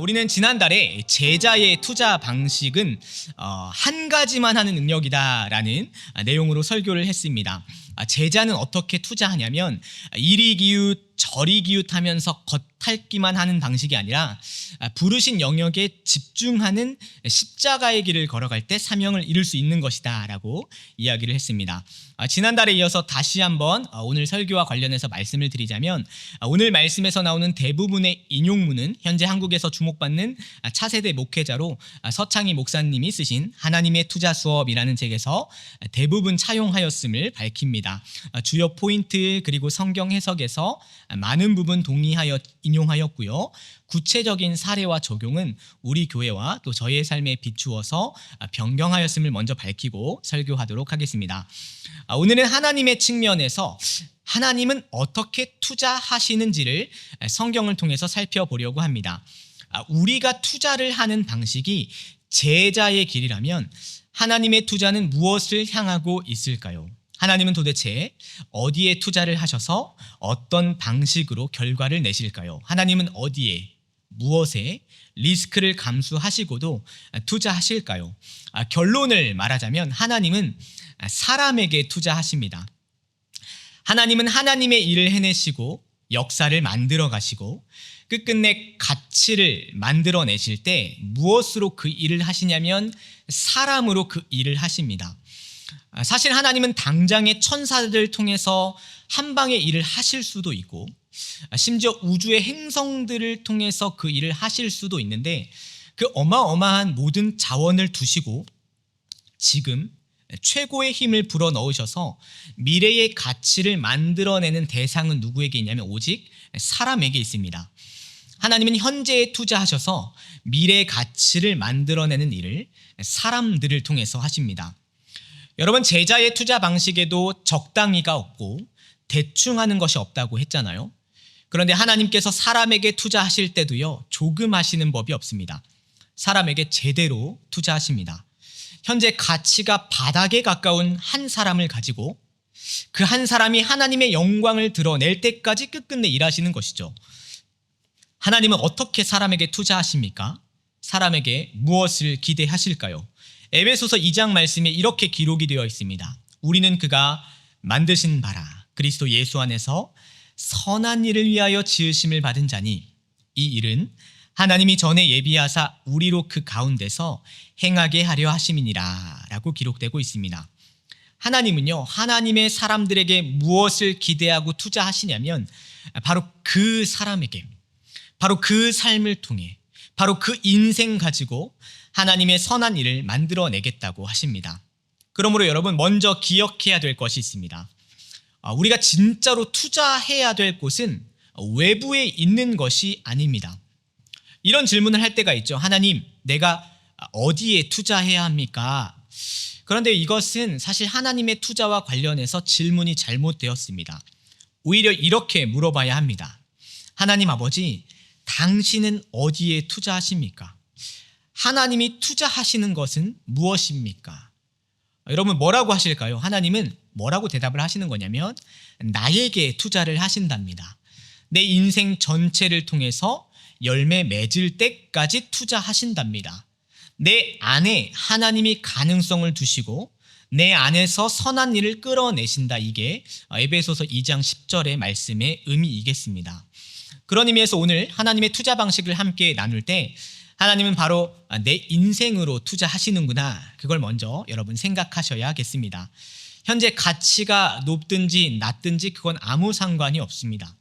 우리는 지난달에 제자의 투자 방식은 한 가지만 하는 능력이다라는 내용으로 설교를 했습니다. 제자는 어떻게 투자하냐면 이리기웃 저리기웃하면서 겉핥기만 하는 방식이 아니라 부르신 영역에 집중하는 십자가의 길을 걸어갈 때 사명을 이룰 수 있는 것이다 라고 이야기를 했습니다. 지난달에 이어서 다시 한번 오늘 설교와 관련해서 말씀을 드리자면, 오늘 말씀에서 나오는 대부분의 인용문은 현재 한국에서 주목받는 차세대 목회자로 서창희 목사님이 쓰신 하나님의 투자 수업이라는 책에서 대부분 차용하였음을 밝힙니다. 주요 포인트 그리고 성경 해석에서 많은 부분 동의하여 인용하였고요. 구체적인 사례와 적용은 우리 교회와 또 저희의 삶에 비추어서 변경하였음을 먼저 밝히고 설교하도록 하겠습니다. 오늘은 하나님의 측면에서 하나님은 어떻게 투자하시는지를 성경을 통해서 살펴보려고 합니다. 우리가 투자를 하는 방식이 제자의 길이라면 하나님의 투자는 무엇을 향하고 있을까요? 하나님은 도대체 어디에 투자를 하셔서 어떤 방식으로 결과를 내실까요? 하나님은 어디에, 무엇에 리스크를 감수하시고도 투자하실까요? 결론을 말하자면 하나님은 사람에게 투자하십니다. 하나님은 하나님의 일을 해내시고 역사를 만들어 가시고 끝끝내 가치를 만들어내실 때 무엇으로 그 일을 하시냐면 사람으로 그 일을 하십니다. 사실 하나님은 당장의 천사들을 통해서 한 방의 일을 하실 수도 있고 심지어 우주의 행성들을 통해서 그 일을 하실 수도 있는데, 그 어마어마한 모든 자원을 두시고 지금 최고의 힘을 불어넣으셔서 미래의 가치를 만들어내는 대상은 누구에게 있냐면 오직 사람에게 있습니다. 하나님은 현재에 투자하셔서 미래의 가치를 만들어내는 일을 사람들을 통해서 하십니다. 여러분, 제자의 투자 방식에도 적당히가 없고 대충 하는 것이 없다고 했잖아요. 그런데 하나님께서 사람에게 투자하실 때도요, 조금 하시는 법이 없습니다. 사람에게 제대로 투자하십니다. 현재 가치가 바닥에 가까운 한 사람을 가지고 그 한 사람이 하나님의 영광을 드러낼 때까지 끝끝내 일하시는 것이죠. 하나님은 어떻게 사람에게 투자하십니까? 사람에게 무엇을 기대하실까요? 에베소서 2장 말씀에 이렇게 기록이 되어 있습니다. 우리는 그가 만드신 바라 그리스도 예수 안에서 선한 일을 위하여 지으심을 받은 자니 이 일은 하나님이 전에 예비하사 우리로 그 가운데서 행하게 하려 하심이니라 라고 기록되고 있습니다. 하나님은요, 하나님의 사람들에게 무엇을 기대하고 투자하시냐면 바로 그 사람에게, 바로 그 삶을 통해, 바로 그 인생 가지고 하나님의 선한 일을 만들어내겠다고 하십니다. 그러므로 여러분, 먼저 기억해야 될 것이 있습니다. 우리가 진짜로 투자해야 될 곳은 외부에 있는 것이 아닙니다. 이런 질문을 할 때가 있죠. 하나님, 내가 어디에 투자해야 합니까? 그런데 이것은 사실 하나님의 투자와 관련해서 질문이 잘못되었습니다. 오히려 이렇게 물어봐야 합니다. 하나님 아버지, 당신은 어디에 투자하십니까? 하나님이 투자하시는 것은 무엇입니까? 여러분, 뭐라고 하실까요? 하나님은 뭐라고 대답을 하시는 거냐면 나에게 투자를 하신답니다. 내 인생 전체를 통해서 열매 맺을 때까지 투자하신답니다. 내 안에 하나님이 가능성을 두시고 내 안에서 선한 일을 끌어내신다. 이게 에베소서 2장 10절의 말씀의 의미이겠습니다. 그런 의미에서 오늘 하나님의 투자 방식을 함께 나눌 때 하나님은 바로 내 인생으로 투자하시는구나, 그걸 먼저 여러분 생각하셔야겠습니다. 현재 가치가 높든지 낮든지 그건 아무 상관이 없습니다.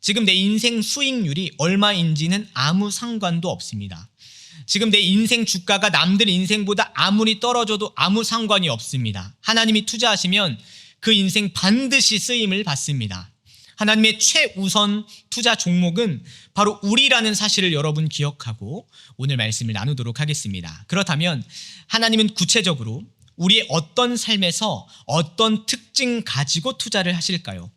지금 내 인생 수익률이 얼마인지는 아무 상관도 없습니다. 지금 내 인생 주가가 남들 인생보다 아무리 떨어져도 아무 상관이 없습니다. 하나님이 투자하시면 그 인생 반드시 쓰임을 받습니다. 하나님의 최우선 투자 종목은 바로 우리라는 사실을 여러분 기억하고 오늘 말씀을 나누도록 하겠습니다. 그렇다면 하나님은 구체적으로 우리의 어떤 삶에서 어떤 특징 가지고 투자를 하실까요?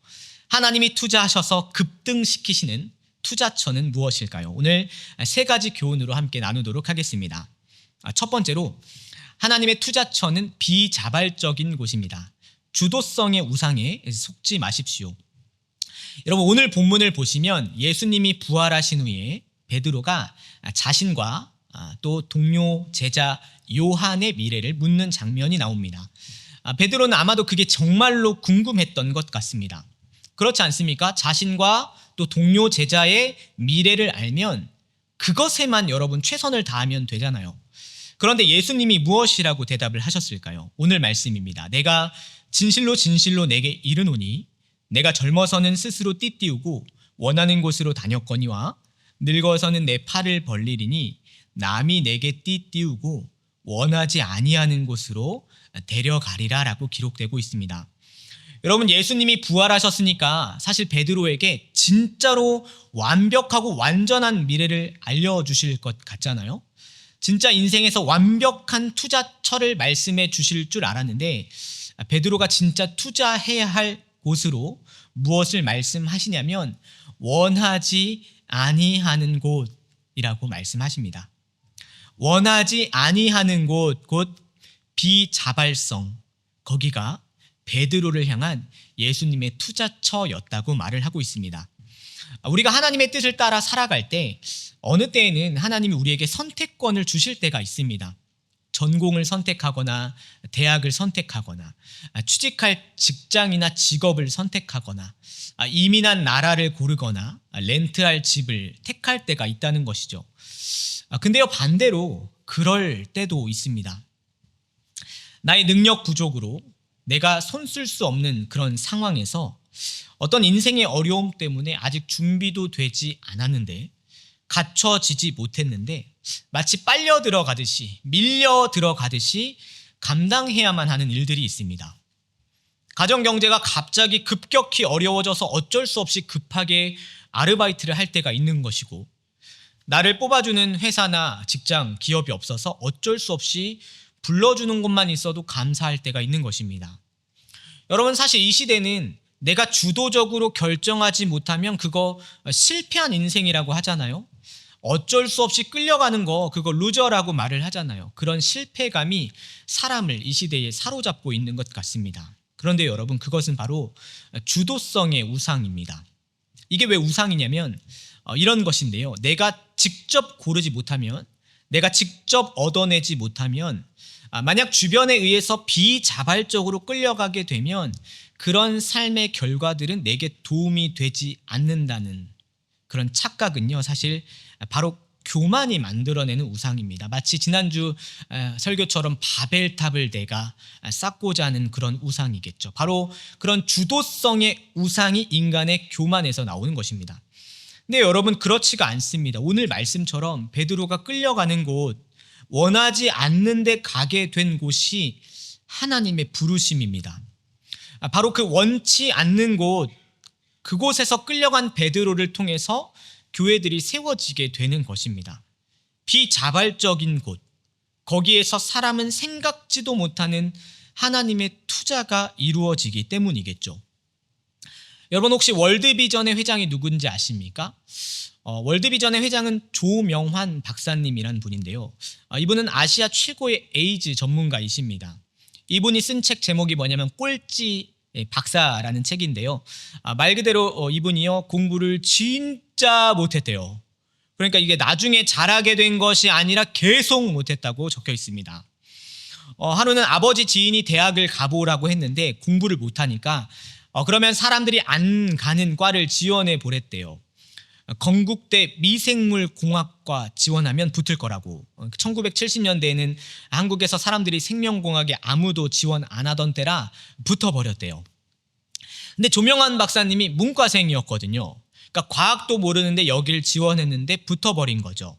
하나님이 투자하셔서 급등시키시는 투자처는 무엇일까요? 오늘 세 가지 교훈으로 함께 나누도록 하겠습니다. 첫 번째로, 하나님의 투자처는 비자발적인 곳입니다. 주도성의 우상에 속지 마십시오. 여러분, 오늘 본문을 보시면 예수님이 부활하신 후에 베드로가 자신과 또 동료 제자 요한의 미래를 묻는 장면이 나옵니다. 베드로는 아마도 그게 정말로 궁금했던 것 같습니다. 그렇지 않습니까? 자신과 또 동료 제자의 미래를 알면 그것에만 여러분 최선을 다하면 되잖아요. 그런데 예수님이 무엇이라고 대답을 하셨을까요? 오늘 말씀입니다. 내가 진실로 진실로 내게 이르노니 내가 젊어서는 스스로 띠띠우고 원하는 곳으로 다녔거니와 늙어서는 내 팔을 벌리리니 남이 내게 띠띠우고 원하지 아니하는 곳으로 데려가리라 라고 기록되고 있습니다. 여러분, 예수님이 부활하셨으니까 사실 베드로에게 진짜로 완벽하고 완전한 미래를 알려주실 것 같잖아요. 진짜 인생에서 완벽한 투자처를 말씀해 주실 줄 알았는데 베드로가 진짜 투자해야 할 곳으로 무엇을 말씀하시냐면 원하지 아니하는 곳이라고 말씀하십니다. 원하지 아니하는 곳, 곧 비자발성, 거기가 베드로를 향한 예수님의 투자처였다고 말을 하고 있습니다. 우리가 하나님의 뜻을 따라 살아갈 때 어느 때에는 하나님이 우리에게 선택권을 주실 때가 있습니다. 전공을 선택하거나 대학을 선택하거나 취직할 직장이나 직업을 선택하거나 이민한 나라를 고르거나 렌트할 집을 택할 때가 있다는 것이죠. 근데요, 반대로 그럴 때도 있습니다. 나의 능력 부족으로 내가 손쓸 수 없는 그런 상황에서 어떤 인생의 어려움 때문에 아직 준비도 되지 않았는데 갖춰지지 못했는데 마치 빨려 들어가듯이 밀려 들어가듯이 감당해야만 하는 일들이 있습니다. 가정 경제가 갑자기 급격히 어려워져서 어쩔 수 없이 급하게 아르바이트를 할 때가 있는 것이고 나를 뽑아주는 회사나 직장, 기업이 없어서 어쩔 수 없이 불러주는 곳만 있어도 감사할 때가 있는 것입니다. 여러분, 사실 이 시대는 내가 주도적으로 결정하지 못하면 그거 실패한 인생이라고 하잖아요. 어쩔 수 없이 끌려가는 거 그거 루저라고 말을 하잖아요. 그런 실패감이 사람을 이 시대에 사로잡고 있는 것 같습니다. 그런데 여러분, 그것은 바로 주도성의 우상입니다. 이게 왜 우상이냐면 이런 것인데요. 내가 직접 고르지 못하면, 내가 직접 얻어내지 못하면, 만약 주변에 의해서 비자발적으로 끌려가게 되면 그런 삶의 결과들은 내게 도움이 되지 않는다는 그런 착각은요, 사실 바로 교만이 만들어내는 우상입니다. 마치 지난주 설교처럼 바벨탑을 내가 쌓고자 하는 그런 우상이겠죠. 바로 그런 주도성의 우상이 인간의 교만에서 나오는 것입니다. 근데 여러분, 그렇지가 않습니다. 오늘 말씀처럼 베드로가 끌려가는 곳, 원하지 않는데 가게 된 곳이 하나님의 부르심입니다. 바로 그 원치 않는 곳, 그곳에서 끌려간 베드로를 통해서 교회들이 세워지게 되는 것입니다. 비자발적인 곳, 거기에서 사람은 생각지도 못하는 하나님의 투자가 이루어지기 때문이겠죠. 여러분, 혹시 월드비전의 회장이 누군지 아십니까? 월드비전의 회장은 조명환 박사님이란 분인데요. 이분은 아시아 최고의 에이즈 전문가이십니다. 이분이 쓴 책 제목이 뭐냐면 꼴찌 박사라는 책인데요. 말 그대로 이분이요, 공부를 진짜 못했대요. 그러니까 이게 나중에 잘하게 된 것이 아니라 계속 못했다고 적혀 있습니다. 하루는 아버지 지인이 대학을 가보라고 했는데 공부를 못하니까 그러면 사람들이 안 가는 과를 지원해 보랬대요. 건국대 미생물공학과 지원하면 붙을 거라고. 1970년대에는 한국에서 사람들이 생명공학에 아무도 지원 안 하던 때라 붙어버렸대요. 근데 조명환 박사님이 문과생이었거든요. 그러니까 과학도 모르는데 여기를 지원했는데 붙어버린 거죠.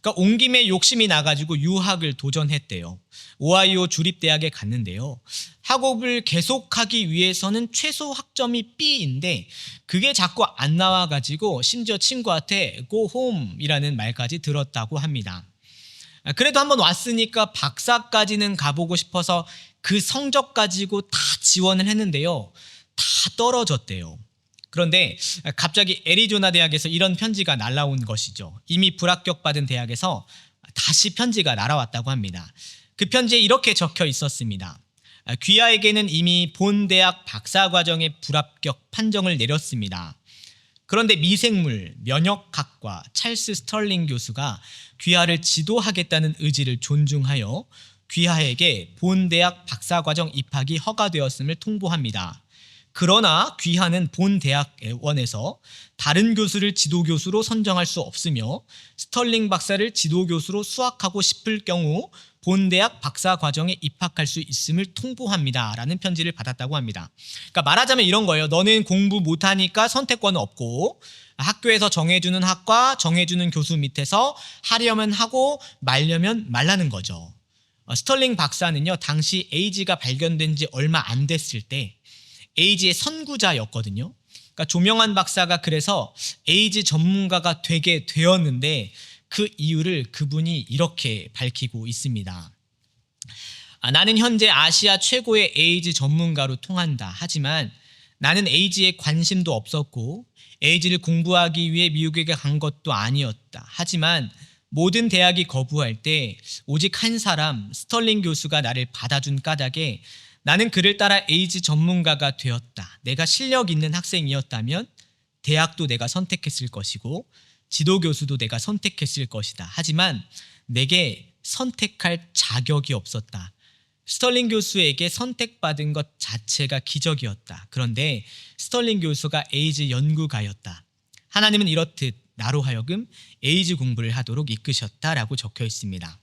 그러니까 온 김에 욕심이 나가지고 유학을 도전했대요. 오하이오 주립대학에 갔는데요. 학업을 계속하기 위해서는 최소 학점이 B인데 그게 자꾸 안 나와가지고 심지어 친구한테 go home이라는 말까지 들었다고 합니다. 그래도 한번 왔으니까 박사까지는 가보고 싶어서 그 성적 가지고 다 지원을 했는데요. 다 떨어졌대요. 그런데 갑자기 애리조나 대학에서 이런 편지가 날라온 것이죠. 이미 불합격받은 대학에서 다시 편지가 날아왔다고 합니다. 그 편지에 이렇게 적혀 있었습니다. 귀하에게는 이미 본 대학 박사과정의 불합격 판정을 내렸습니다. 그런데 미생물, 면역학과 찰스 스털링 교수가 귀하를 지도하겠다는 의지를 존중하여 귀하에게 본 대학 박사과정 입학이 허가되었음을 통보합니다. 그러나 귀하는 본 대학원에서 다른 교수를 지도교수로 선정할 수 없으며 스털링 박사를 지도교수로 수학하고 싶을 경우 본 대학 박사 과정에 입학할 수 있음을 통보합니다. 라는 편지를 받았다고 합니다. 그러니까 말하자면 이런 거예요. 너는 공부 못하니까 선택권은 없고 학교에서 정해주는 학과, 정해주는 교수 밑에서 하려면 하고 말려면 말라는 거죠. 스털링 박사는요, 당시 에이즈가 발견된 지 얼마 안 됐을 때 에이즈의 선구자였거든요. 그러니까 조명환 박사가 그래서 에이즈 전문가가 되게 되었는데 그 이유를 그분이 이렇게 밝히고 있습니다. 나는 현재 아시아 최고의 에이즈 전문가로 통한다. 하지만 나는 에이즈에 관심도 없었고 에이즈를 공부하기 위해 미국에 간 것도 아니었다. 하지만 모든 대학이 거부할 때 오직 한 사람, 스털링 교수가 나를 받아준 까닭에 나는 그를 따라 에이즈 전문가가 되었다. 내가 실력 있는 학생이었다면 대학도 내가 선택했을 것이고 지도교수도 내가 선택했을 것이다. 하지만 내게 선택할 자격이 없었다. 스털링 교수에게 선택받은 것 자체가 기적이었다. 그런데 스털링 교수가 에이즈 연구가였다. 하나님은 이렇듯 나로 하여금 에이즈 공부를 하도록 이끄셨다라고 적혀 있습니다.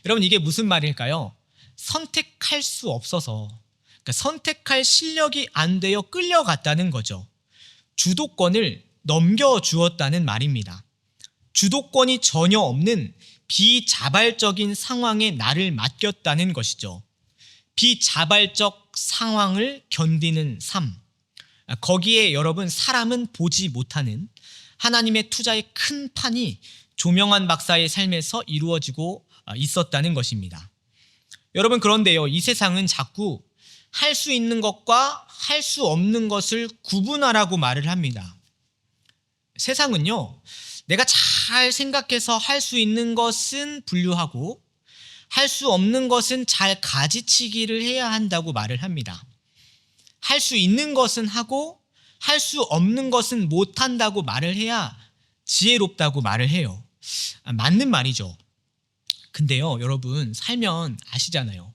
여러분, 이게 무슨 말일까요? 선택할 수 없어서, 그러니까 선택할 실력이 안 되어 끌려갔다는 거죠. 주도권을 넘겨주었다는 말입니다. 주도권이 전혀 없는 비자발적인 상황에 나를 맡겼다는 것이죠. 비자발적 상황을 견디는 삶. 거기에 여러분, 사람은 보지 못하는 하나님의 투자의 큰 판이 조명환 박사의 삶에서 이루어지고 있었다는 것입니다. 여러분, 그런데요, 이 세상은 자꾸 할 수 있는 것과 할 수 없는 것을 구분하라고 말을 합니다. 세상은요, 내가 잘 생각해서 할 수 있는 것은 분류하고 할 수 없는 것은 잘 가지치기를 해야 한다고 말을 합니다. 할 수 있는 것은 하고 할 수 없는 것은 못한다고 말을 해야 지혜롭다고 말을 해요. 맞는 말이죠. 근데요, 여러분, 살면 아시잖아요.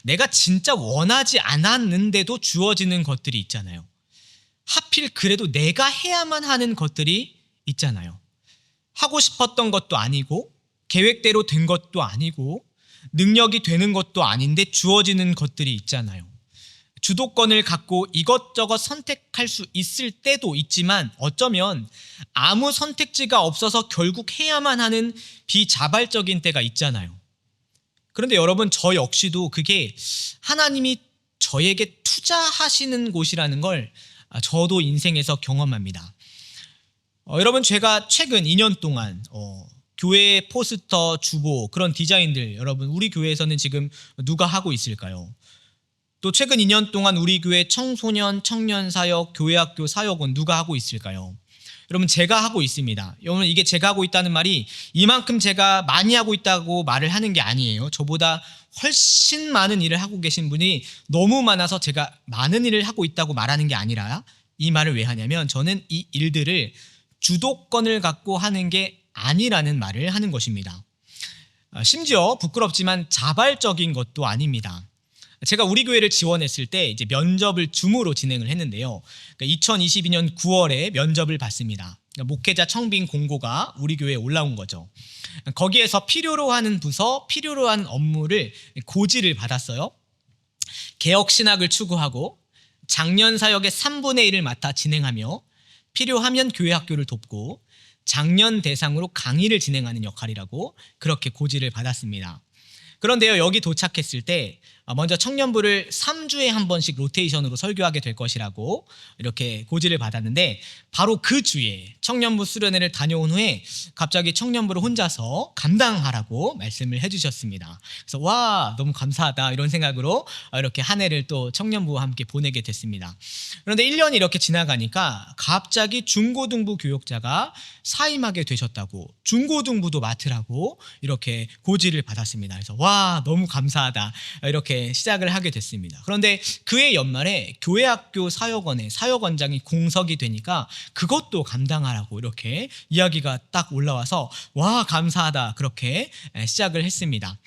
내가 진짜 원하지 않았는데도 주어지는 것들이 있잖아요. 하필 그래도 내가 해야만 하는 것들이 있잖아요. 하고 싶었던 것도 아니고 계획대로 된 것도 아니고 능력이 되는 것도 아닌데 주어지는 것들이 있잖아요. 주도권을 갖고 이것저것 선택할 수 있을 때도 있지만 어쩌면 아무 선택지가 없어서 결국 해야만 하는 비자발적인 때가 있잖아요. 그런데 여러분, 저 역시도 그게 하나님이 저에게 투자하시는 곳이라는 걸 저도 인생에서 경험합니다. 여러분, 제가 최근 2년 동안 교회 포스터, 주보, 그런 디자인들, 여러분, 우리 교회에서는 지금 누가 하고 있을까요? 또 최근 2년 동안 우리 교회 청소년, 청년 사역, 교회학교 사역은 누가 하고 있을까요? 여러분, 제가 하고 있습니다. 여러분, 이게 제가 하고 있다는 말이 이만큼 제가 많이 하고 있다고 말을 하는 게 아니에요. 저보다 훨씬 많은 일을 하고 계신 분이 너무 많아서 제가 많은 일을 하고 있다고 말하는 게 아니라, 이 말을 왜 하냐면 저는 이 일들을 주도권을 갖고 하는 게 아니라는 말을 하는 것입니다. 심지어 부끄럽지만 자발적인 것도 아닙니다. 제가 우리 교회를 지원했을 때 이제 면접을 줌으로 진행을 했는데요. 2022년 9월에 면접을 봤습니다. 목회자 청빙 공고가 우리 교회에 올라온 거죠. 거기에서 필요로 하는 부서, 필요로 하는 업무를 고지를 받았어요. 개혁 신학을 추구하고 장년 사역의 3분의 1을 맡아 진행하며 필요하면 교회 학교를 돕고 장년 대상으로 강의를 진행하는 역할이라고 그렇게 고지를 받았습니다. 그런데요, 여기 도착했을 때 먼저 청년부를 3주에 한 번씩 로테이션으로 설교하게 될 것이라고 이렇게 고지를 받았는데, 바로 그 주에 청년부 수련회를 다녀온 후에 갑자기 청년부를 혼자서 감당하라고 말씀을 해주셨습니다. 그래서 와, 너무 감사하다, 이런 생각으로 이렇게 한 해를 또 청년부와 함께 보내게 됐습니다. 그런데 1년이 이렇게 지나가니까 갑자기 중고등부 교육자가 사임하게 되셨다고, 중고등부도 맡으라고 이렇게 고지를 받았습니다. 그래서 와, 너무 감사하다, 이렇게 이제 시작을 하게 됐습니다. 그런데 그해 연말에 교회학교 사역원의 사역원장이 공석이 되니까 그것도 감당하라고 이렇게 이야기가 딱 올라와서 와 감사하다 그렇게 시작을 했습니다.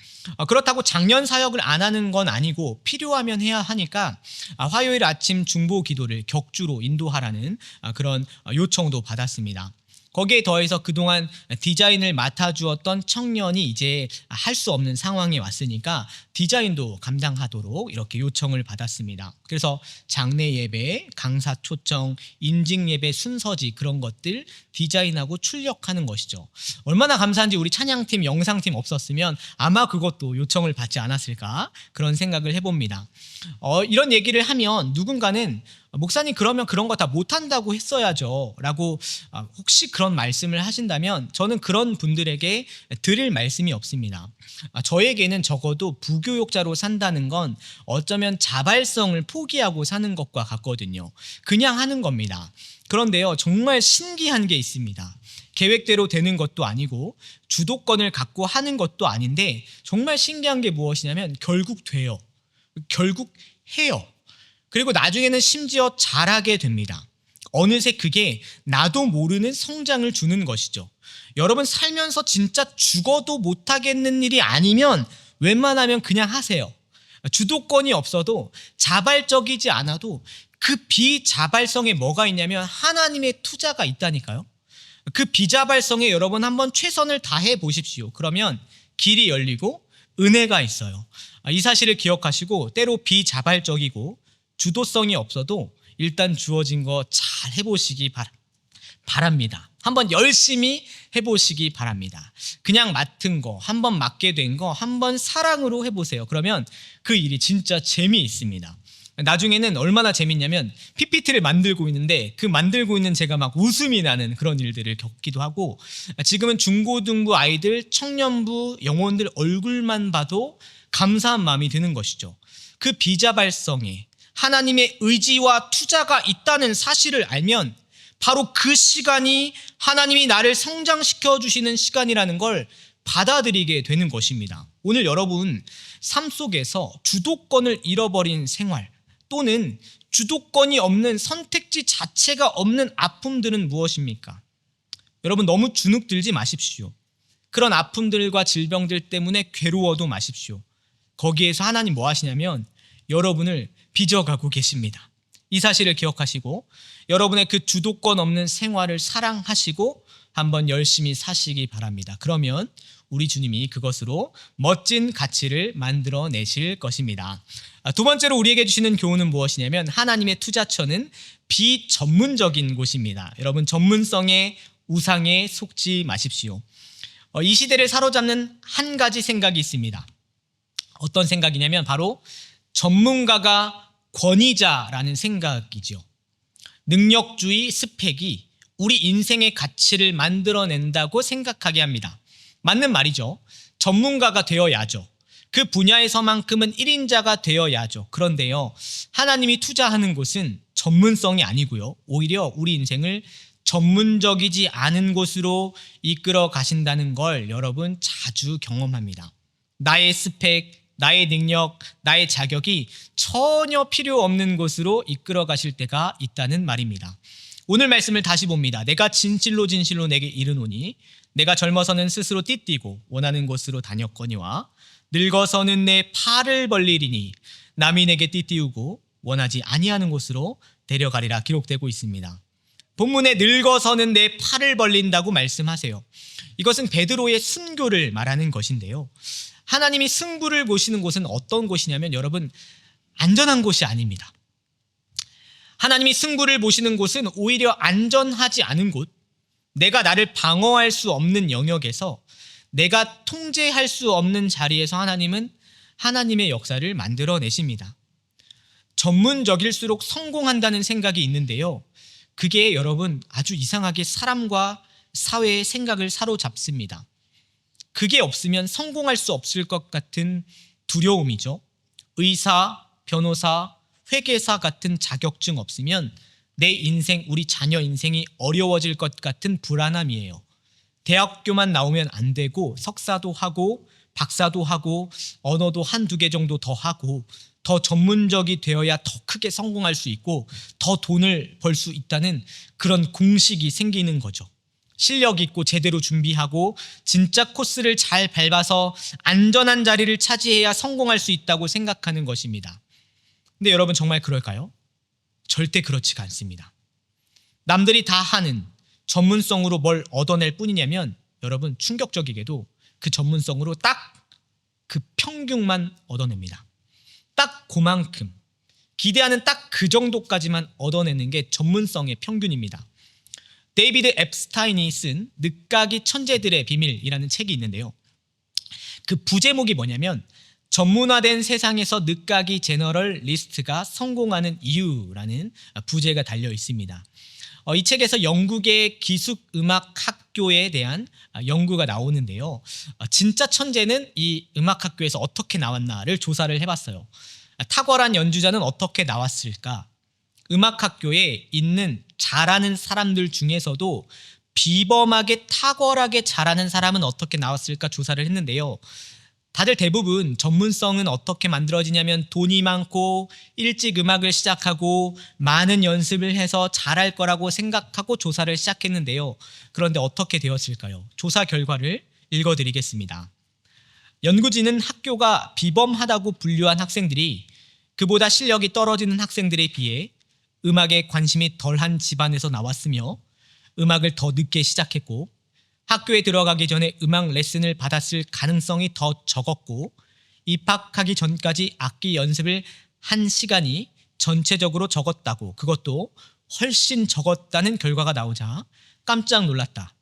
그렇다고 작년 사역을 안 하는 건 아니고 필요하면 해야 하니까 화요일 아침 중보 기도를 격주로 인도하라는 그런 요청도 받았습니다. 거기에 더해서 그동안 디자인을 맡아주었던 청년이 이제 할 수 없는 상황에 왔으니까 디자인도 감당하도록 이렇게 요청을 받았습니다. 그래서 장례 예배, 강사 초청, 인직 예배 순서지 그런 것들 디자인하고 출력하는 것이죠. 얼마나 감사한지 우리 찬양팀, 영상팀 없었으면 아마 그것도 요청을 받지 않았을까 그런 생각을 해봅니다. 이런 얘기를 하면 누군가는 목사님 그러면 그런 거 다 못한다고 했어야죠 라고 혹시 그런 말씀을 하신다면 저는 그런 분들에게 드릴 말씀이 없습니다. 저에게는 적어도 부교육자로 산다는 건 어쩌면 자발성을 포기하고 사는 것과 같거든요. 그냥 하는 겁니다. 그런데요 정말 신기한 게 있습니다. 계획대로 되는 것도 아니고 주도권을 갖고 하는 것도 아닌데 정말 신기한 게 무엇이냐면 결국 돼요. 결국 해요. 그리고 나중에는 심지어 잘하게 됩니다. 어느새 그게 나도 모르는 성장을 주는 것이죠. 여러분 살면서 진짜 죽어도 못하겠는 일이 아니면 웬만하면 그냥 하세요. 주도권이 없어도 자발적이지 않아도 그 비자발성에 뭐가 있냐면 하나님의 투자가 있다니까요. 그 비자발성에 여러분 한번 최선을 다해 보십시오. 그러면 길이 열리고 은혜가 있어요. 이 사실을 기억하시고 때로 비자발적이고 주도성이 없어도 일단 주어진 거 잘 해보시기 바랍니다. 한번 열심히 해보시기 바랍니다. 그냥 맡은 거, 한번 맡게 된 거 한번 사랑으로 해보세요. 그러면 그 일이 진짜 재미있습니다. 나중에는 얼마나 재밌냐면 PPT를 만들고 있는데 그 만들고 있는 제가 막 웃음이 나는 그런 일들을 겪기도 하고 지금은 중고등부 아이들, 청년부 영혼들 얼굴만 봐도 감사한 마음이 드는 것이죠. 그 비자발성에 하나님의 의지와 투자가 있다는 사실을 알면 바로 그 시간이 하나님이 나를 성장시켜 주시는 시간이라는 걸 받아들이게 되는 것입니다. 오늘 여러분 삶 속에서 주도권을 잃어버린 생활 또는 주도권이 없는 선택지 자체가 없는 아픔들은 무엇입니까? 여러분 너무 주눅 들지 마십시오. 그런 아픔들과 질병들 때문에 괴로워도 마십시오. 거기에서 하나님 뭐 하시냐면 여러분을 빚어가고 계십니다. 이 사실을 기억하시고 여러분의 그 주도권 없는 생활을 사랑하시고 한번 열심히 사시기 바랍니다. 그러면 우리 주님이 그것으로 멋진 가치를 만들어내실 것입니다. 두 번째로 우리에게 주시는 교훈은 무엇이냐면 하나님의 투자처는 비전문적인 곳입니다. 여러분 전문성의 우상에 속지 마십시오. 이 시대를 사로잡는 한 가지 생각이 있습니다. 어떤 생각이냐면 바로 전문가가 권위자라는 생각이죠. 능력주의 스펙이 우리 인생의 가치를 만들어낸다고 생각하게 합니다. 맞는 말이죠. 전문가가 되어야죠. 그 분야에서만큼은 1인자가 되어야죠. 그런데요, 하나님이 투자하는 곳은 전문성이 아니고요. 오히려 우리 인생을 전문적이지 않은 곳으로 이끌어 가신다는 걸 여러분 자주 경험합니다. 나의 스펙, 나의 능력, 나의 자격이 전혀 필요 없는 곳으로 이끌어 가실 때가 있다는 말입니다. 오늘 말씀을 다시 봅니다. 내가 진실로 내게 이르노니 내가 젊어서는 스스로 띠띠고 원하는 곳으로 다녔거니와 늙어서는 내 팔을 벌리리니 남이 내게 띠띠우고 원하지 아니하는 곳으로 데려가리라 기록되고 있습니다. 본문에 늙어서는 내 팔을 벌린다고 말씀하세요. 이것은 베드로의 순교를 말하는 것인데요. 하나님이 승부를 보시는 곳은 어떤 곳이냐면 여러분 안전한 곳이 아닙니다. 하나님이 승부를 보시는 곳은 오히려 안전하지 않은 곳, 내가 나를 방어할 수 없는 영역에서 내가 통제할 수 없는 자리에서 하나님은 하나님의 역사를 만들어내십니다. 전문적일수록 성공한다는 생각이 있는데요. 그게 여러분 아주 이상하게 사람과 사회의 생각을 사로잡습니다. 그게 없으면 성공할 수 없을 것 같은 두려움이죠. 의사, 변호사, 회계사 같은 자격증 없으면 내 인생, 우리 자녀 인생이 어려워질 것 같은 불안함이에요. 대학교만 나오면 안 되고 석사도 하고 박사도 하고 언어도 한두 개 정도 더 하고 더 전문적이 되어야 더 크게 성공할 수 있고 더 돈을 벌 수 있다는 그런 공식이 생기는 거죠. 실력 있고 제대로 준비하고 진짜 코스를 잘 밟아서 안전한 자리를 차지해야 성공할 수 있다고 생각하는 것입니다. 근데 여러분 정말 그럴까요? 절대 그렇지가 않습니다. 남들이 다 하는 전문성으로 뭘 얻어낼 뿐이냐면 여러분 충격적이게도 그 전문성으로 딱 그 평균만 얻어냅니다. 딱 그만큼 기대하는 딱 그 정도까지만 얻어내는 게 전문성의 평균입니다. 데이비드 앱스타인이 쓴 늦가기 천재들의 비밀이라는 책이 있는데요. 그 부제목이 뭐냐면 전문화된 세상에서 늦가기 제너럴리스트가 성공하는 이유라는 부제가 달려 있습니다. 이 책에서 영국의 기숙음악학교에 대한 연구가 나오는데요. 진짜 천재는 이 음악학교에서 어떻게 나왔나를 조사를 해봤어요. 탁월한 연주자는 어떻게 나왔을까? 음악학교에 있는 잘하는 사람들 중에서도 비범하게 탁월하게 잘하는 사람은 어떻게 나왔을까 조사를 했는데요. 다들 대부분 전문성은 어떻게 만들어지냐면 돈이 많고 일찍 음악을 시작하고 많은 연습을 해서 잘할 거라고 생각하고 조사를 시작했는데요. 그런데 어떻게 되었을까요? 조사 결과를 읽어드리겠습니다. 연구진은 학교가 비범하다고 분류한 학생들이 그보다 실력이 떨어지는 학생들에 비해 음악에 관심이 덜한 집안에서 나왔으며 음악을 더 늦게 시작했고 학교에 들어가기 전에 음악 레슨을 받았을 가능성이 더 적었고 입학하기 전까지 악기 연습을 한 시간이 전체적으로 적었다고 그것도 훨씬 적었다는 결과가 나오자 깜짝 놀랐다.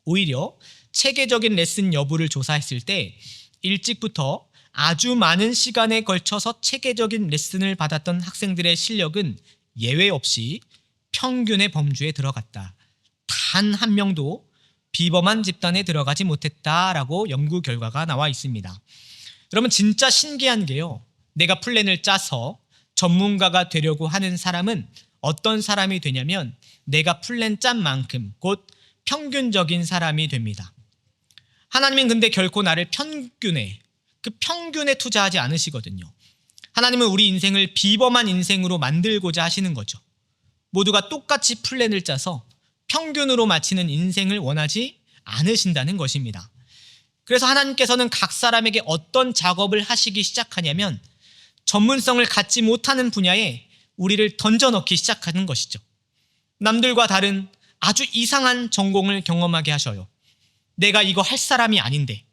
오히려 체계적인 레슨 여부를 조사했을 때 일찍부터 아주 많은 시간에 걸쳐서 체계적인 레슨을 받았던 학생들의 실력은 예외 없이 평균의 범주에 들어갔다. 단 한 명도 비범한 집단에 들어가지 못했다라고 연구 결과가 나와 있습니다. 여러분 진짜 신기한 게요. 내가 플랜을 짜서 전문가가 되려고 하는 사람은 어떤 사람이 되냐면 내가 플랜 짠 만큼 곧 평균적인 사람이 됩니다. 하나님은 근데 결코 나를 그 평균에 투자하지 않으시거든요. 하나님은 우리 인생을 비범한 인생으로 만들고자 하시는 거죠. 모두가 똑같이 플랜을 짜서 평균으로 마치는 인생을 원하지 않으신다는 것입니다. 그래서 하나님께서는 각 사람에게 어떤 작업을 하시기 시작하냐면 전문성을 갖지 못하는 분야에 우리를 던져넣기 시작하는 것이죠. 남들과 다른 아주 이상한 전공을 경험하게 하셔요. 내가 이거 할 사람이 아닌데,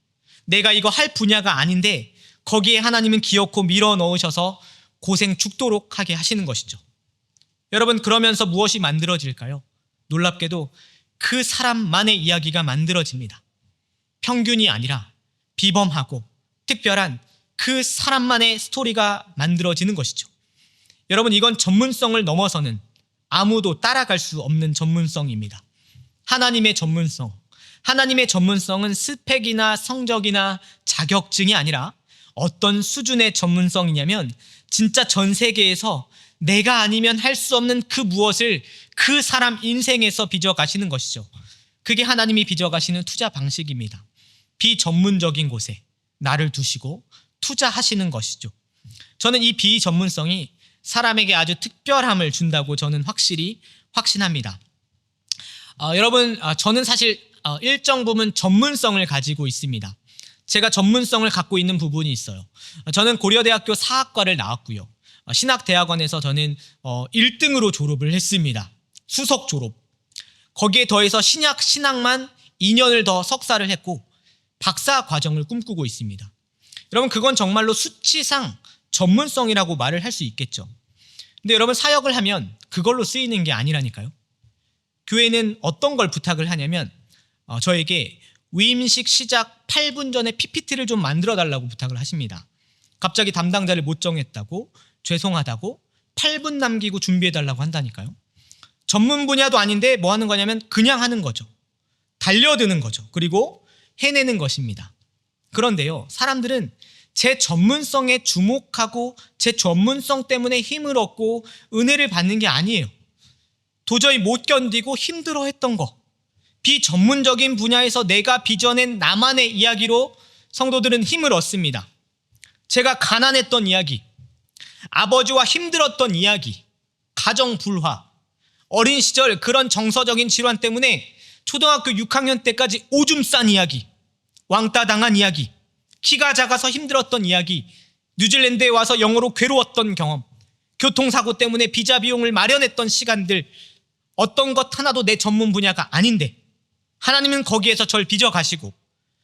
내가 이거 할 분야가 아닌데 거기에 하나님은 기어코 밀어 넣으셔서 고생 죽도록 하게 하시는 것이죠. 여러분 그러면서 무엇이 만들어질까요? 놀랍게도 그 사람만의 이야기가 만들어집니다. 평균이 아니라 비범하고 특별한 그 사람만의 스토리가 만들어지는 것이죠. 여러분 이건 전문성을 넘어서는 아무도 따라갈 수 없는 전문성입니다. 하나님의 전문성은 스펙이나 성적이나 자격증이 아니라 어떤 수준의 전문성이냐면 진짜 전 세계에서 내가 아니면 할 수 없는 그 무엇을 그 사람 인생에서 빚어가시는 것이죠. 그게 하나님이 빚어가시는 투자 방식입니다. 비전문적인 곳에 나를 두시고 투자하시는 것이죠. 저는 이 비전문성이 사람에게 아주 특별함을 준다고 저는 확신합니다. 여러분 저는 사실 일정 부분 전문성을 가지고 있습니다. 제가 전문성을 갖고 있는 부분이 있어요. 저는 고려대학교 사학과를 나왔고요. 신학대학원에서 저는 1등으로 졸업을 했습니다. 수석 졸업. 거기에 더해서 신학만 2년을 더 석사를 했고 박사 과정을 꿈꾸고 있습니다. 여러분 그건 정말로 수치상 전문성이라고 말을 할 수 있겠죠. 근데 여러분 사역을 하면 그걸로 쓰이는 게 아니라니까요. 교회는 어떤 걸 부탁을 하냐면 저에게 위임식 시작 8분 전에 PPT를 좀 만들어 달라고 부탁을 하십니다. 갑자기 담당자를 못 정했다고 죄송하다고 8분 남기고 준비해 달라고 한다니까요. 전문 분야도 아닌데 뭐 하는 거냐면 그냥 하는 거죠. 달려드는 거죠. 그리고 해내는 것입니다. 그런데요, 사람들은 제 전문성에 주목하고 제 전문성 때문에 힘을 얻고 은혜를 받는 게 아니에요. 도저히 못 견디고 힘들어했던 거, 비전문적인 분야에서 내가 빚어낸 나만의 이야기로 성도들은 힘을 얻습니다. 제가 가난했던 이야기, 아버지와 힘들었던 이야기, 가정 불화, 어린 시절 그런 정서적인 질환 때문에 초등학교 6학년 때까지 오줌 싼 이야기, 왕따 당한 이야기, 키가 작아서 힘들었던 이야기, 뉴질랜드에 와서 영어로 괴로웠던 경험, 교통사고 때문에 비자 비용을 마련했던 시간들, 어떤 것 하나도 내 전문 분야가 아닌데 하나님은 거기에서 절 빚어가시고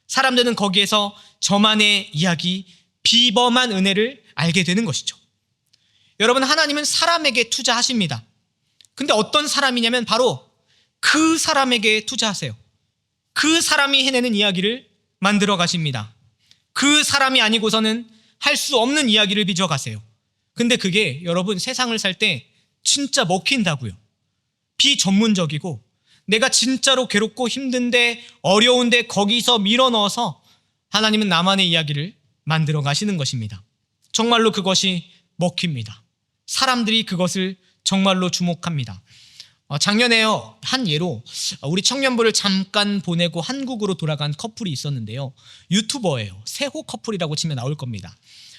사람들은 거기에서 저만의 이야기, 비범한 은혜를 알게 되는 것이죠. 여러분, 하나님은 사람에게 투자하십니다. 근데 어떤 사람이냐면 바로 그 사람에게 투자하세요. 그 사람이 해내는 이야기를 만들어 가십니다. 그 사람이 아니고서는 할 수 없는 이야기를 빚어가세요. 근데 그게 여러분 세상을 살 때 진짜 먹힌다고요. 비전문적이고 내가 진짜로 괴롭고 힘든데 어려운데 거기서 밀어넣어서 하나님은 나만의 이야기를 만들어 가시는 것입니다. 정말로 그것이 먹힙니다. 사람들이 그것을 정말로 주목합니다. 작년에요, 한 예로 우리 청년부를 잠깐 보내고 한국으로 돌아간 커플이 있었는데요. 유튜버예요. 세호 커플이라고 치면 나올 겁니다.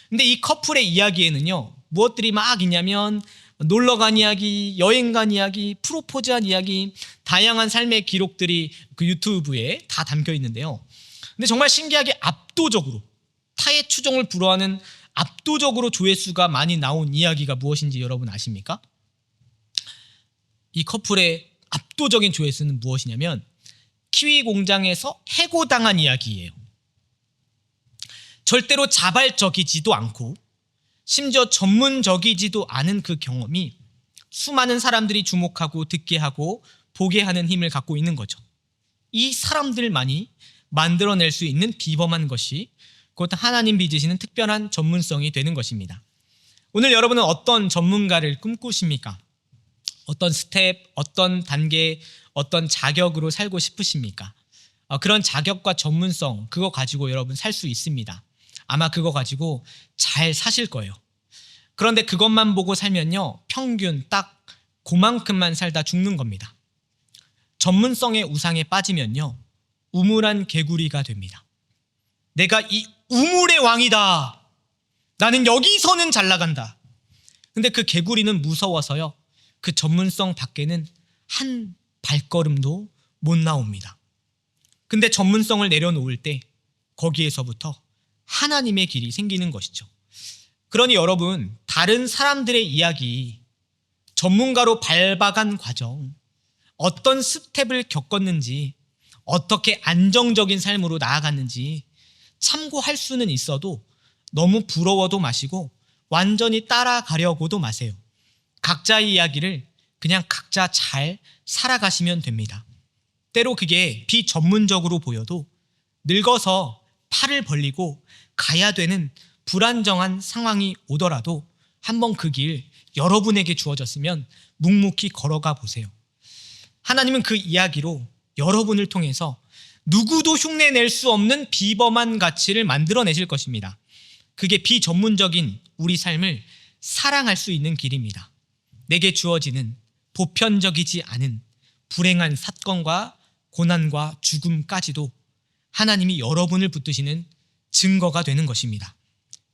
근데 이 커플의 이야기에는요, 무엇들이 막 있냐면 놀러 간 이야기, 여행 간 이야기, 프로포즈한 이야기, 다양한 삶의 기록들이 그 유튜브에 다 담겨 있는데요. 근데 정말 신기하게 압도적으로 타의 추종을 불허하는 압도적으로 조회수가 많이 나온 이야기가 무엇인지 여러분 아십니까? 이 커플의 압도적인 조회수는 무엇이냐면 키위 공장에서 해고당한 이야기예요. 절대로 자발적이지도 않고 심지어 전문적이지도 않은 그 경험이 수많은 사람들이 주목하고 듣게 하고 보게 하는 힘을 갖고 있는 거죠. 이 사람들만이 만들어낼 수 있는 비범한 것이 곧 하나님 빚으시는 특별한 전문성이 되는 것입니다. 오늘 여러분은 어떤 전문가를 꿈꾸십니까? 어떤 스텝, 어떤 단계, 어떤 자격으로 살고 싶으십니까? 그런 자격과 전문성, 그거 가지고 여러분 살 수 있습니다. 아마 그거 가지고 잘 사실 거예요. 그런데 그것만 보고 살면요, 평균 딱 그만큼만 살다 죽는 겁니다. 전문성의 우상에 빠지면요, 우물한 개구리가 됩니다. 내가 이 우물의 왕이다. 나는 여기서는 잘 나간다. 근데 그 개구리는 무서워서요, 그 전문성 밖에는 한 발걸음도 못 나옵니다. 근데 전문성을 내려놓을 때 거기에서부터 하나님의 길이 생기는 것이죠. 그러니 여러분, 다른 사람들의 이야기, 전문가로 밟아간 과정, 어떤 스텝을 겪었는지, 어떻게 안정적인 삶으로 나아갔는지 참고할 수는 있어도 너무 부러워도 마시고 완전히 따라가려고도 마세요. 각자의 이야기를 그냥 각자 잘 살아가시면 됩니다. 때로 그게 비전문적으로 보여도 늙어서 팔을 벌리고 가야 되는 불안정한 상황이 오더라도 한번 그 길 여러분에게 주어졌으면 묵묵히 걸어가 보세요. 하나님은 그 이야기로 여러분을 통해서 누구도 흉내낼 수 없는 비범한 가치를 만들어내실 것입니다. 그게 비전문적인 우리 삶을 사랑할 수 있는 길입니다. 내게 주어지는 보편적이지 않은 불행한 사건과 고난과 죽음까지도 하나님이 여러분을 붙드시는 증거가 되는 것입니다.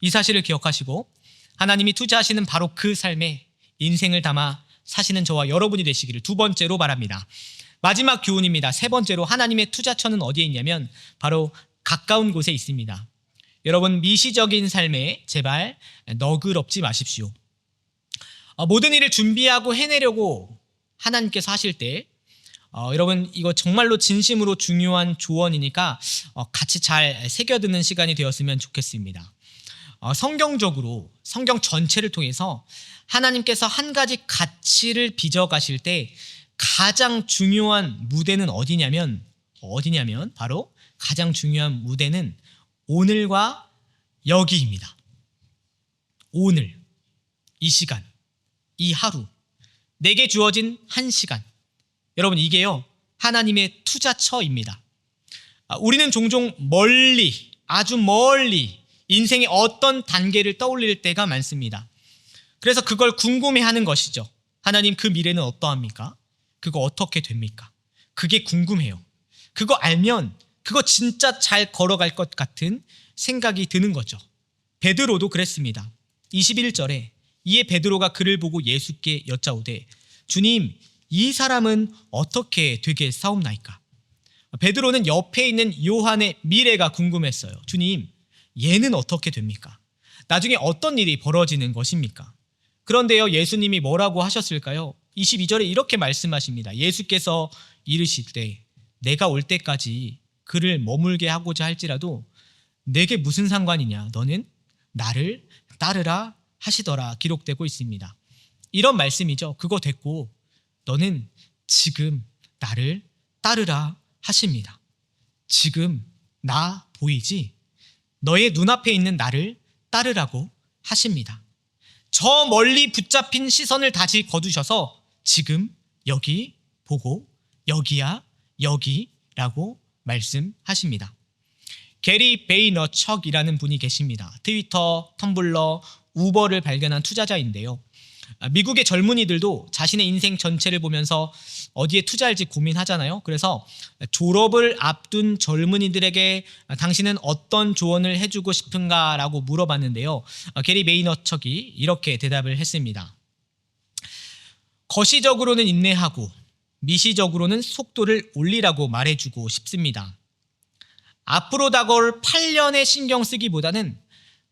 이 사실을 기억하시고 하나님이 투자하시는 바로 그 삶에 인생을 담아 사시는 저와 여러분이 되시기를 두 번째로 바랍니다. 마지막 교훈입니다. 세 번째로 하나님의 투자처는 어디에 있냐면 바로 가까운 곳에 있습니다. 여러분, 미시적인 삶에 제발 너그럽지 마십시오. 모든 일을 준비하고 해내려고 하나님께서 하실 때 여러분, 이거 정말로 진심으로 중요한 조언이니까 같이 잘 새겨드는 시간이 되었으면 좋겠습니다. 성경적으로 성경 전체를 통해서 하나님께서 한 가지 가치를 빚어가실 때 가장 중요한 무대는 어디냐면 바로 가장 중요한 무대는 오늘과 여기입니다. 오늘, 이 시간, 이 하루, 내게 주어진 한 시간. 여러분, 이게요, 하나님의 투자처입니다. 우리는 종종 멀리, 아주 멀리 인생의 어떤 단계를 떠올릴 때가 많습니다. 그래서 그걸 궁금해하는 것이죠. 하나님, 그 미래는 어떠합니까? 그거 어떻게 됩니까? 그게 궁금해요. 그거 알면 그거 진짜 잘 걸어갈 것 같은 생각이 드는 거죠. 베드로도 그랬습니다. 21절에 이에 베드로가 그를 보고 예수께 여짜오되 주님, 이 사람은 어떻게 되겠사옵나이까? 베드로는 옆에 있는 요한의 미래가 궁금했어요. 주님, 얘는 어떻게 됩니까? 나중에 어떤 일이 벌어지는 것입니까? 그런데요, 예수님이 뭐라고 하셨을까요? 22절에 이렇게 말씀하십니다. 예수께서 이르시되 내가 올 때까지 그를 머물게 하고자 할지라도 내게 무슨 상관이냐? 너는 나를 따르라 하시더라 기록되고 있습니다. 이런 말씀이죠. 그거 됐고 너는 지금 나를 따르라 하십니다. 지금 나 보이지? 너의 눈앞에 있는 나를 따르라고 하십니다. 저 멀리 붙잡힌 시선을 다시 거두셔서 지금 여기 보고 여기야 여기라고 말씀하십니다. 게리 베이너척이라는 분이 계십니다. 트위터, 텀블러, 우버를 발견한 투자자인데요. 미국의 젊은이들도 자신의 인생 전체를 보면서 어디에 투자할지 고민하잖아요. 그래서 졸업을 앞둔 젊은이들에게 당신은 어떤 조언을 해주고 싶은가라고 물어봤는데요. 게리 베이너척이 이렇게 대답을 했습니다. 거시적으로는 인내하고 미시적으로는 속도를 올리라고 말해주고 싶습니다. 앞으로 다가올 8년에 신경 쓰기보다는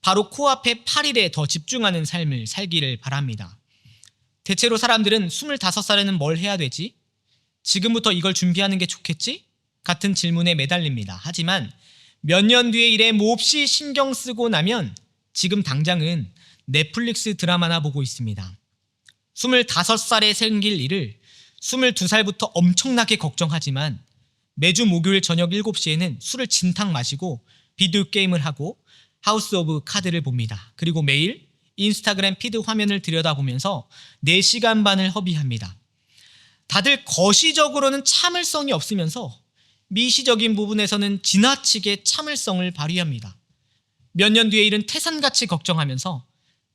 바로 코앞에 8일에 더 집중하는 삶을 살기를 바랍니다. 대체로 사람들은 25살에는 뭘 해야 되지? 지금부터 이걸 준비하는 게 좋겠지? 같은 질문에 매달립니다. 하지만 몇 년 뒤의 일에 몹시 신경 쓰고 나면 지금 당장은 넷플릭스 드라마나 보고 있습니다. 25살에 생길 일을 22살부터 엄청나게 걱정하지만 매주 목요일 저녁 7시에는 술을 진탕 마시고 비디오 게임을 하고 하우스 오브 카드를 봅니다. 그리고 매일 인스타그램 피드 화면을 들여다보면서 4시간 반을 허비합니다. 다들 거시적으로는 참을성이 없으면서 미시적인 부분에서는 지나치게 참을성을 발휘합니다. 몇 년 뒤의 일은 태산같이 걱정하면서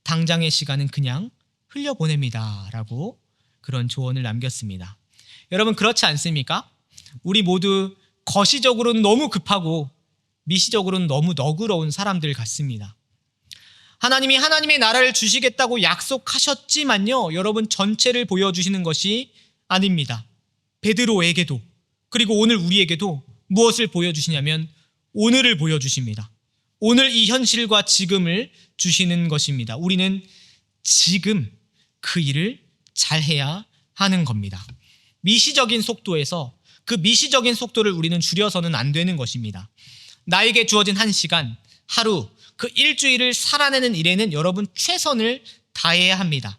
당장의 시간은 그냥 흘려보냅니다. 라고 그런 조언을 남겼습니다. 여러분 그렇지 않습니까? 우리 모두 거시적으로는 너무 급하고 미시적으로는 너무 너그러운 사람들 같습니다. 하나님이 하나님의 나라를 주시겠다고 약속하셨지만요, 여러분 전체를 보여주시는 것이 아닙니다. 베드로에게도 그리고 오늘 우리에게도 무엇을 보여주시냐면 오늘을 보여주십니다. 오늘 이 현실과 지금을 주시는 것입니다. 우리는 지금 그 일을 잘해야 하는 겁니다. 미시적인 속도에서 그 미시적인 속도를 우리는 줄여서는 안 되는 것입니다. 나에게 주어진 1시간, 하루, 그 일주일을 살아내는 일에는 여러분 최선을 다해야 합니다.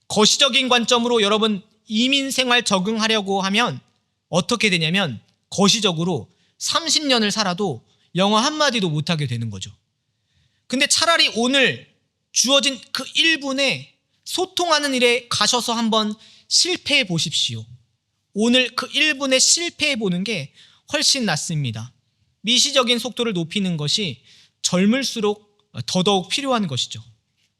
거시적인 관점으로 여러분 이민생활 적응하려고 하면 어떻게 되냐면 거시적으로 30년을 살아도 영어 한마디도 못하게 되는 거죠. 근데 차라리 오늘 주어진 그 1분에 소통하는 일에 가셔서 한번 실패해 보십시오. 오늘 그 1분에 실패해 보는 게 훨씬 낫습니다. 미시적인 속도를 높이는 것이 젊을수록 더더욱 필요한 것이죠.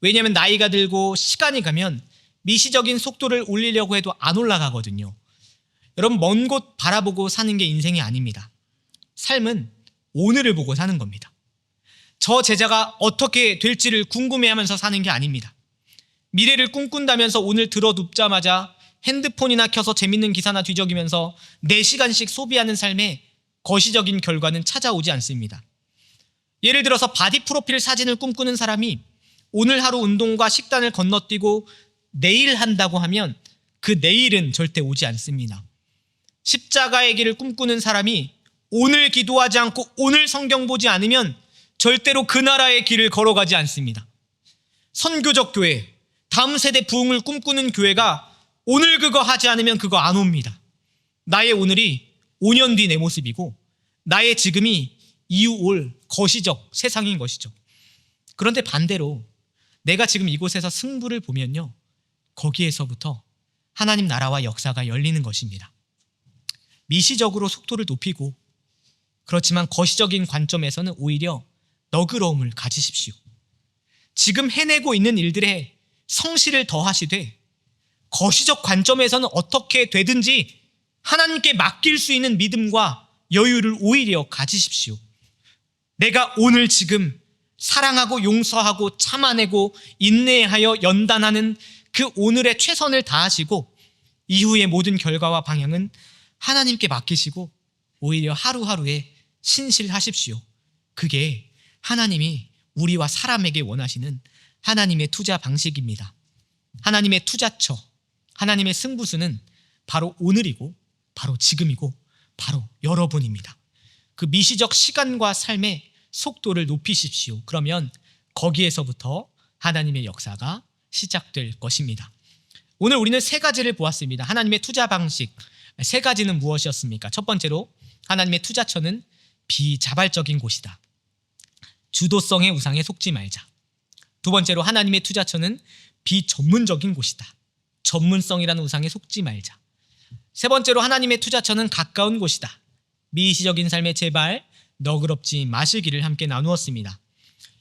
왜냐하면 나이가 들고 시간이 가면 미시적인 속도를 올리려고 해도 안 올라가거든요. 여러분 먼 곳 바라보고 사는 게 인생이 아닙니다. 삶은 오늘을 보고 사는 겁니다. 저 제자가 어떻게 될지를 궁금해하면서 사는 게 아닙니다. 미래를 꿈꾼다면서 오늘 들어 눕자마자 핸드폰이나 켜서 재밌는 기사나 뒤적이면서 4시간씩 소비하는 삶에 거시적인 결과는 찾아오지 않습니다. 예를 들어서 바디 프로필 사진을 꿈꾸는 사람이 오늘 하루 운동과 식단을 건너뛰고 내일 한다고 하면 그 내일은 절대 오지 않습니다. 십자가의 길을 꿈꾸는 사람이 오늘 기도하지 않고 오늘 성경 보지 않으면 절대로 그 나라의 길을 걸어가지 않습니다. 선교적 교회, 다음 세대 부흥을 꿈꾸는 교회가 오늘 그거 하지 않으면 그거 안 옵니다. 나의 오늘이 5년 뒤 내 모습이고 나의 지금이 이후 올 거시적 세상인 것이죠. 그런데 반대로 내가 지금 이곳에서 승부를 보면요, 거기에서부터 하나님 나라와 역사가 열리는 것입니다. 미시적으로 속도를 높이고 그렇지만 거시적인 관점에서는 오히려 너그러움을 가지십시오. 지금 해내고 있는 일들에 성실을 더하시되 거시적 관점에서는 어떻게 되든지 하나님께 맡길 수 있는 믿음과 여유를 오히려 가지십시오. 내가 오늘 지금 사랑하고 용서하고 참아내고 인내하여 연단하는 그 오늘의 최선을 다하시고 이후의 모든 결과와 방향은 하나님께 맡기시고 오히려 하루하루에 신실하십시오. 그게 하나님이 우리와 사람에게 원하시는 하나님의 투자 방식입니다. 하나님의 투자처, 하나님의 승부수는 바로 오늘이고 바로 지금이고 바로 여러분입니다. 그 미시적 시간과 삶의 속도를 높이십시오. 그러면 거기에서부터 하나님의 역사가 시작될 것입니다. 오늘 우리는 세 가지를 보았습니다. 하나님의 투자 방식, 세 가지는 무엇이었습니까? 첫 번째로 하나님의 투자처는 비자발적인 곳이다. 주도성의 우상에 속지 말자. 두 번째로 하나님의 투자처는 비전문적인 곳이다. 전문성이라는 우상에 속지 말자. 세 번째로 하나님의 투자처는 가까운 곳이다. 미시적인 삶에 제발 너그럽지 마시기를 함께 나누었습니다.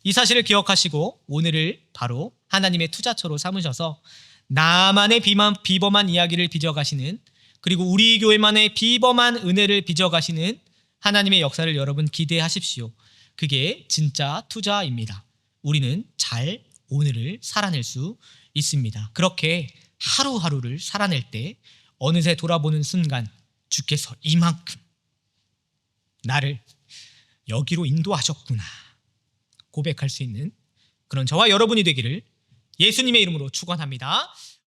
이 사실을 기억하시고 오늘을 바로 하나님의 투자처로 삼으셔서 나만의 비범한 이야기를 빚어가시는, 그리고 우리 교회만의 비범한 은혜를 빚어가시는 하나님의 역사를 여러분 기대하십시오. 그게 진짜 투자입니다. 우리는 잘 오늘을 살아낼 수 있습니다. 그렇게 하루하루를 살아낼 때 어느새 돌아보는 순간 주께서 이만큼 나를 여기로 인도하셨구나 고백할 수 있는 그런 저와 여러분이 되기를 예수님의 이름으로 축원합니다.